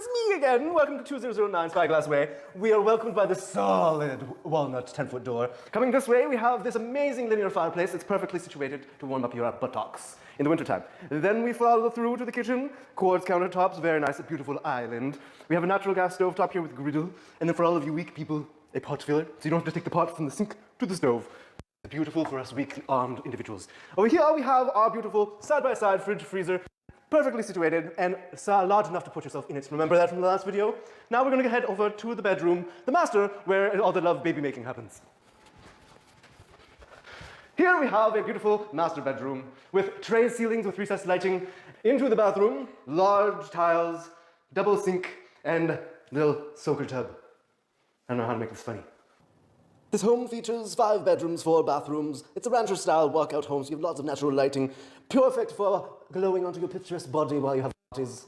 it's me again. Welcome to 2009 Spyglass Way. We are welcomed by the solid walnut 10-foot door. Coming this way, we have this amazing linear fireplace. It's perfectly situated to warm up your buttocks in the wintertime. Then we follow through to the kitchen. Quartz countertops, very nice, a beautiful island. We have a natural gas stove top here with griddle. And then for all of you weak people, a pot filler, so you don't have to take the pot from the sink to the stove. It's beautiful for us weak-armed individuals. Over here we have our beautiful side-by-side fridge freezer, perfectly situated and large enough to put yourself in it. Remember that from the last video? Now we're going to head over to the bedroom, the master, where all the love baby making happens. Here we have a beautiful master bedroom with tray ceilings with recessed lighting. Into the bathroom, large tiles, double sink, and little soaker tub. I don't know how to make this funny. This home features 5 bedrooms, 4 bathrooms. It's a rancher-style walkout home, so you have lots of natural lighting, perfect for glowing onto your picturesque body while you have parties.